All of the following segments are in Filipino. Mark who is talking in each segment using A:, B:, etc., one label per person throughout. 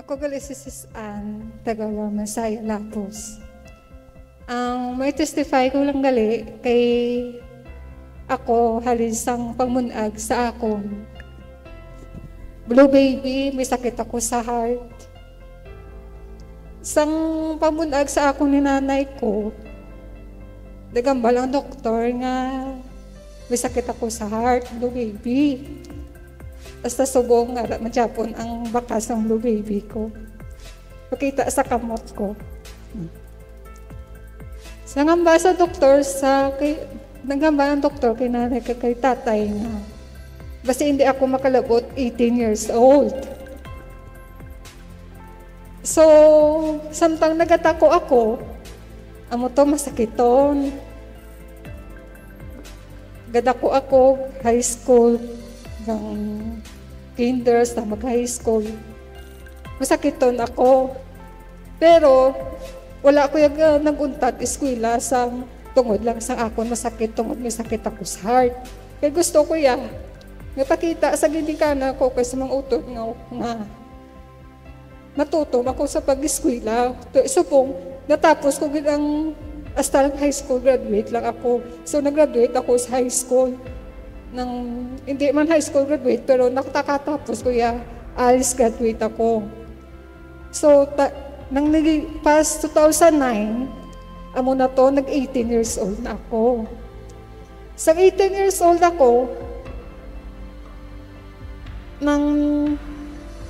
A: Ako gali si Sis Ann, taga Masaya, Lapos. Ang may testify ko lang gali kay ako halisang pamunag sa akon. Blue baby, may sakit ako sa heart. Sang pamunag sa akon ni nanay ko, nagambal ang doktor nga may sakit ako sa heart, blue baby. Basta subong nga madyapon ang bakas ng blue baby ko. Pakita sa kamot ko. Nangamba sa doktor nangamba ang doktor kay nanay kay tatay nga. Basta hindi ako makalabot 18 years old. So, samtang nagatako ako, amo to masakiton. Gadako ako high school, hanggang kinder sa mag-high school. Masakiton ako. Pero, wala ko yung nag-untat eskwela sa tungod lang sa akon masakit, tungod may sakit ako sa heart. Kaya gusto ko napakita sa ginikanan ko kasi mga utod nga natutom ako sa pag-eskwela. So pong, natapos ko ang hasta high school graduate lang ako. So nag-graduate ako sa high school. Hindi man high school graduate, pero nakatapos ko alis graduate ako. So, nang past 2009, amo na to, nag-18 years old na ako. Sa 18 years old ako, nang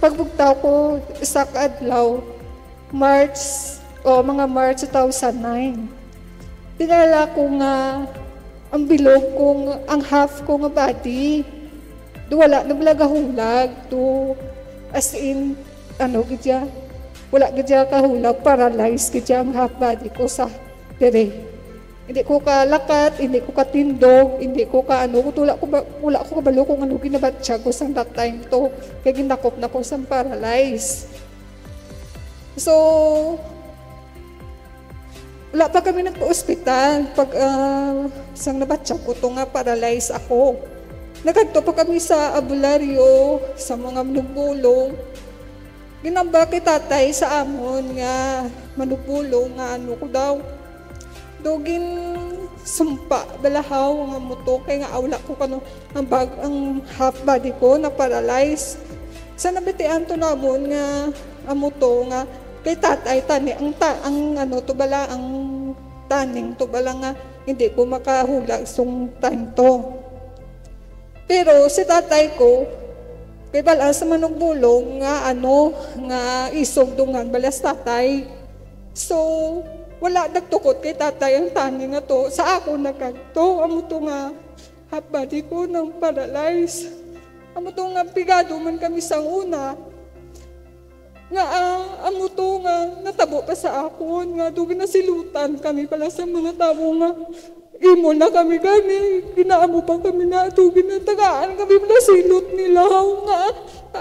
A: pagbugtaw ko sa kaadlaw, mga March 2009, tinala ko nga ang bilog kong, ang half ko nga body, wala naglagahulag, as in, wala gidya kahulag, paralyzed gidya ang half body ko sa dire. Hindi ko kalakat, hindi ko katindog, hindi ko wala ko kabalo kung ano ginabatsa ko sa that time to, kaya ginakop na ko sa paralyzed. So, wala pa kami nagpa-ospital pag sang nabatsa ko to nga paralyzed ako. Nagadto pa kami sa abularyo, sa mga manubulong. Ginamba kay tatay sa amon nga manubulong nga ano ko daw. Dugin sumpa, balahaw nga muto kay nga awla ko ang half body ko na paralyzed. Sa nabitian to namon nga amuto nga kay tatay tani ang taning to bala nga hindi ko makahulag sung time to. Pero si tatay ko kay bala sa manugbulong nga isog dungan balas tatay. So wala nagtukot kay tatay ang taning nga to sa ako nagkanto amo to nga half body ko nang paralyzed. Amo to nga pigado man kami sa una. Nga amo to nga natabo pa sa akon nga dugin na silutan kami pala sa mga tao nga imo na kami gani, ginaamo pa kami na dugin na tagaan kami na silot nila nga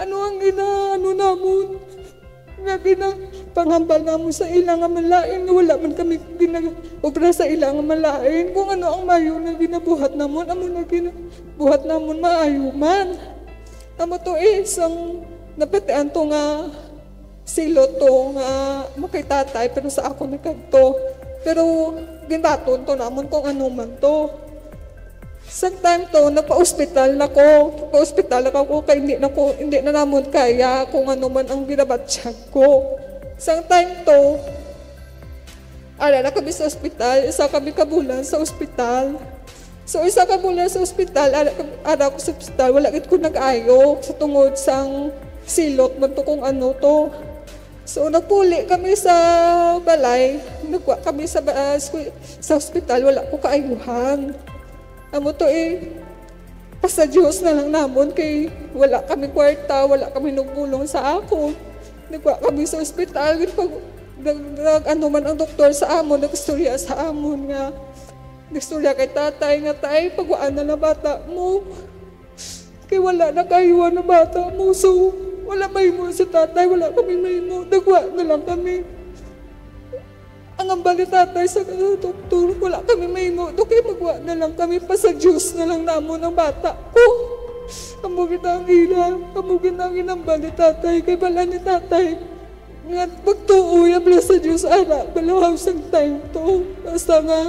A: ang namon nga pangambal namon sa ilang nga malain nga wala man kami obra sa ilang nga malain kung ano ang mayo na ginabuhat namon amo na ginabuhat namon maayo man amo to isang napatian to nga silot to nga makitatay pero sa ako nagkanto pero ginbaton to namon kung ano man to. Sa time to, nagpa-hospital na ko. Pa-hospital na ako kaya hindi na namon kaya kung ano man ang ginabatsyag ko. Sa time to, na kami sa hospital, isa kami kabulan sa hospital. So isa kabulan sa hospital, ara ko sa hospital, wala ko nag-ayo sa tungod sang silot man to kung ano to. So, nagpuli kami sa balay, nagwa kami sa hospital, wala ko kaayuhan. Amo to pasa Diyos na lang namon kay wala kami kwarta, wala kami nagpulong sa ako. Nagwa kami sa hospital, man ang doktor sa amon, nagstorya sa amon nga. Nagstorya kay tatay nga tay, pagwaan na bata mo. Kay wala na kaayuhan na bata mo, so wala mahimo sa tatay, wala kami mahimo. Nagwa na lang kami. Ang ambali tatay sa doktor, wala kami mahimo. Kaya magwa na lang kami, pa sa Diyos na lang namon ang bata ko. Kamugin ang ilang, kamugin ang inambali tatay. Kay bala ni tatay, Nga pagtuuyab lang sa Diyos, ara, balahaw sang time to. Basta nga,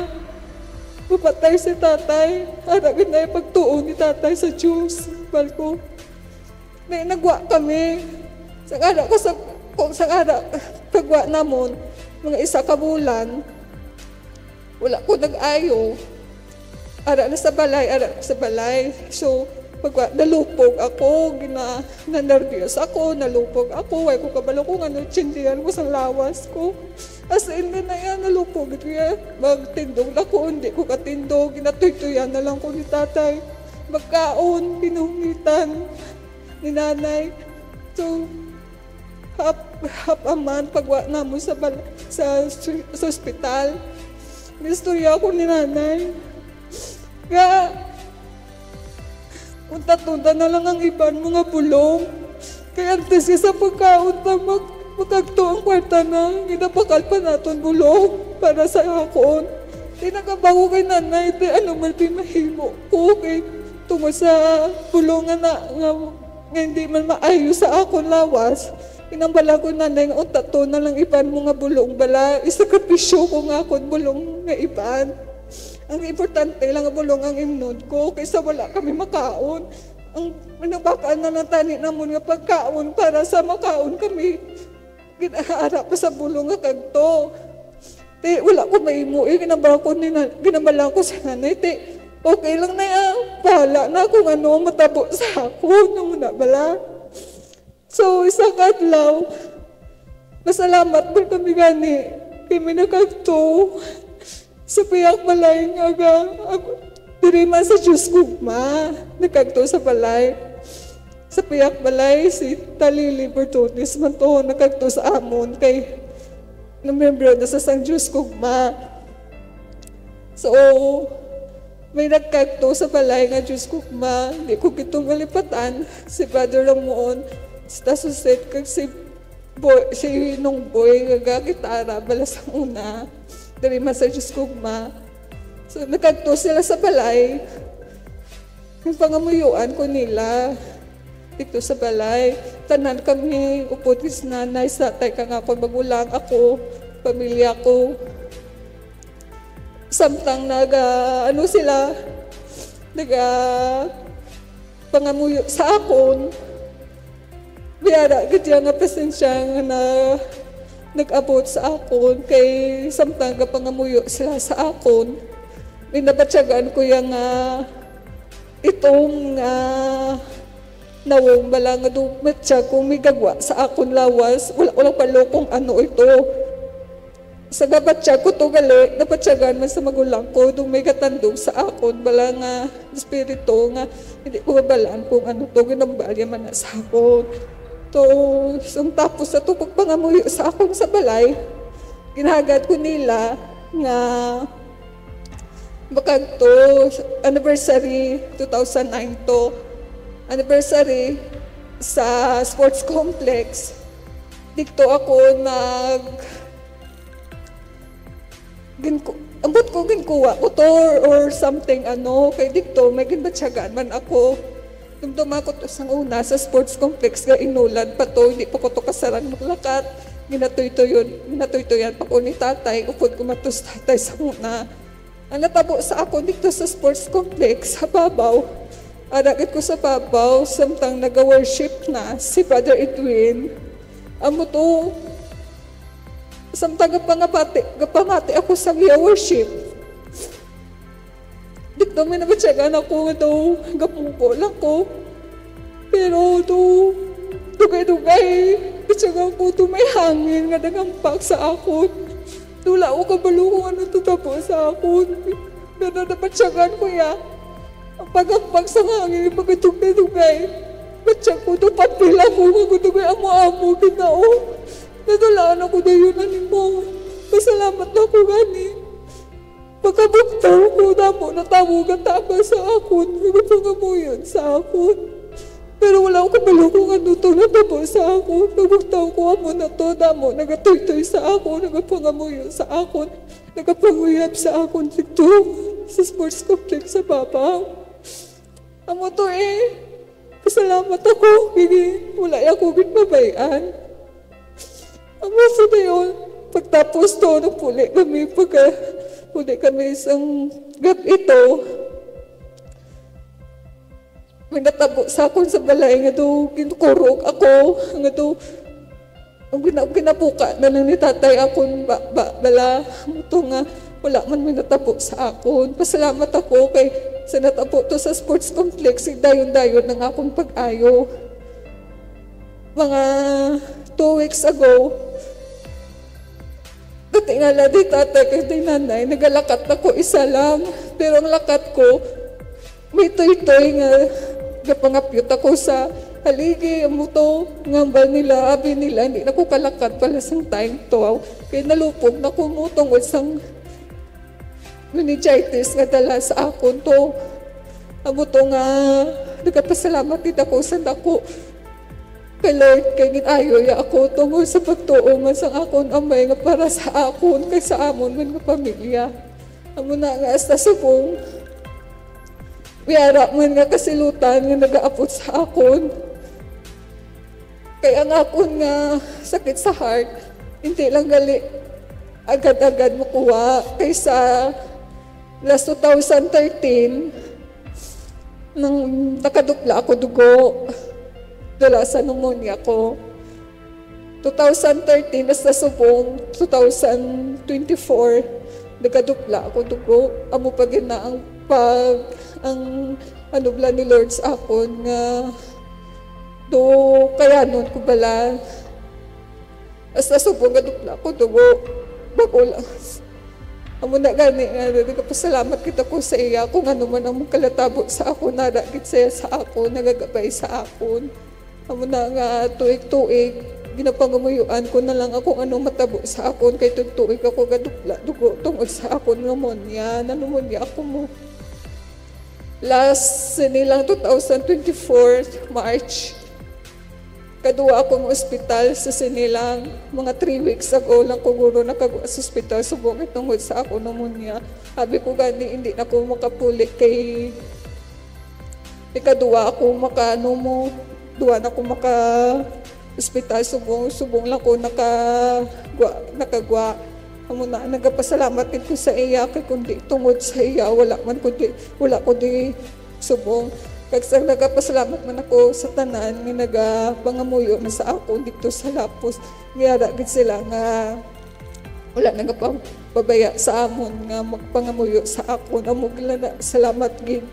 A: mapatay si tatay. Ara, ginay pagtuo ni tatay sa Diyos. Balko, may nagwa kami. Sang ara, kung sang ara, pagwa namon, mga 1 ka bulan, wala ko nag-ayo. Ara na sa balay. So, pag nalupog ako, nanervyos ako, nalupog ako, ay ko kabalo ko nga nagtsindihan ko sa lawas ko. As in, na yan, nalupog. Magtindog na ko, hindi ko katindog, ginatuy-tuyan na lang ko ni tatay. Magkaon, pinungitan ni nanay. So, half a month, pagwa na mo sa ospital. Nistorya ako ni nanay. Kaya, unta-tunta na lang ang iban mga bulong. Kaya antes sa pagkaunta magagto ang kwarta na ginapakal pa naton bulong para sa akon. Di nagabago kay nanay, di ano man mahimo ko kay tungo sa bulungan na nga hindi man maayo sa akon lawas. Inambala ko nanay nga unta-to na lang iban mga bulong bala. Isakripisyo ko nga akon bulong nga iban. Ang importante lang ang bulong ang imnod ko kaysa wala kami makaon. Ang nabakaan na ng tani namon nga pagkaon para sa makaon kami. Ginaharap pa sa bulong nga kagto. Te, wala ko maimo. Ginambala ko sa nanay. Te, okay lang na yan. Bahala na kung ano matabo sa ako nung nabala. So, isang adlaw, masalamat po kami gani. Kami nakagto. Sa piyak balay nga diri man sa Diyos gugma, nagkagto sa balay. Sa piyak balay, si Talili Bertones man to, nagkagto sa amon kay namembro na sa Sang Diyos gugma. So, may nagkagto sa balay nga Diyos gugma, hindi ko kitong malipatan, si Brother Ramon, sa suset kag si Nong Boy, gagitara, balas ang una. Dari man sa Diyos gugma. So, nagkagto sila sa balay. Yung pangamuyuan ko nila, dito sa balay. Tanan kami, upod is nanay, sa tay ka nga ako, magulang ako, pamilya ko. Samtang pangamuyo sa akon. Biyara, gadya nga pasensya nga nag-abot sa akon kay samtang pangamuyo sila sa akon. Binabatsagan ko yung itong nawong bala nga dumatsyag kung may gagwa sa akon lawas. Wala palo kung ano ito. Sa gabatsyag ko to gali, nabatsagan man sa magulang ko dung may katandog sa akon bala nga espiritu nga hindi ko mabalaan kung ano to, ginambalya man na sa akon. Tapos sa ito pagpangamuyo sa akong sa balay, ginagad ko nila nga makagto anniversary 2009 to anniversary sa sports complex. Dito ako ambot ko ginkuha motor or something kay dito may ginbatsagan man ako. Dumduma ko to sang una sa sports complex nga inulan pa to, hindi pa ko to kasaran maglakat. Ginatoy-toyan pa ko ni tatay, upod ko matos tatay sa una. Ang natabo sa ako dito sa sports complex, sa babaw. Aragit ko sa babaw, samtang nag-worship na si Brother Edwin. Amo to, samtang gapamati ako sa worship. Dito may nabatsagan ako nga daw, gapupo lang ko. Pero dugay-dugay, batsagan ko may hangin nga nagampak sa akon. Wala ko kabalo kung ano tatapo sa akon. Pero nabatsagan ko ya. Ang pagampak sa hangin, pagkatugay-dugay. Batsak ko papila ko, magdugay amo-amo, ginao. Nadalaan ako na yun, mo. Pasalamat na ako gani. Pagkabuktaw ko na mo, natawagan tama sa akon, nagpangamuyan sa akon. Pero wala ko kabalo kung ano to natabo sa akon. Pagkabuktaw ko amo na to na mo, nagatoy-toy sa akon, nagpangamuyan sa akon, nagpanguyab sa akon dito sa sports complex sa babaw. Amo to pasalamat ako, wala ako ginbabayan. Amo sa dayon, pagtapos to, nagpuli kami, puli kami isang gabi ito. May natabo sa akon sa balay nga do, kinukurog ako, nga do, ang ginabuka na lang ni tatay akon bala, ito nga, wala man may natabo sa akon. Pasalamat ako kay sa natabo to sa sports complex, dayon-dayon ng akong pag-ayo. Mga 2 weeks ago, natingala di tatay kay di nanay, nagalakat ako isa lang. Pero ang lakat ko, may toy-toy nga napangapyot ako sa haligi, amuto, ngambal nila, abi nila, hindi na ko kalakat pala sang time to. Kaya nalupog na kumutong isang meningitis nga dala sa akon to. Amuto nga, nagpasalamat din ako sa dako. Kay Lord, kay ginayo ya ako tungkol sa pagtuo man sa akon amay nga para sa akon kay sa amon man nga pamilya. Amo na nga hasta subong biyara man nga kasilutan nga nagaapot sa akon. Kaya ang akon nga sakit sa heart, hindi lang gali agad-agad makuha. Kaysa last 2013, nang nakadupla ako dugo, dala sa pneumonia ko. 2013, hasta subong 2024, nagkadupla ako dugo. Amo pa na ang anubla ni Lord sa akon nga do kaya nun ko bala. Hasta subong kadupla ako dugo. Bago lang. Amo na gani nga, nagpasalamat kita ko sa iya kung ano man ang kalatabo sa ako, naragit siya sa ako, nagagabay sa akon. Amo na nga tuig-tuig, ginapangamuyuan ko na lang ako ano matabo sa akon, kay tuig ako gadukla, dugo tungod sa akon pneumonia, pneumonia ako mo. Last nilang 2024, March, kaduwa akong ospital sa sinilang mga 3 weeks ago lang kuguro nakagawa sa ospital subong tungod sa ako pneumonia. Sabi ko gani hindi na ako makapuli kay ikaduwa ako maka-ano duwa na ako maka-ospital subong lang ko nakagwa. Amo na nagapasalamat din ko sa iya kay kundi tungod sa iya wala ko di subong. Kaya nagapasalamat man ako sa tanan nga nagapangamuyo na sa ako dito sa Lapos. Ngayara gid sila nga wala nagapabaya sa amon nga magpangamuyo sa ako. Amo gila na salamat gid.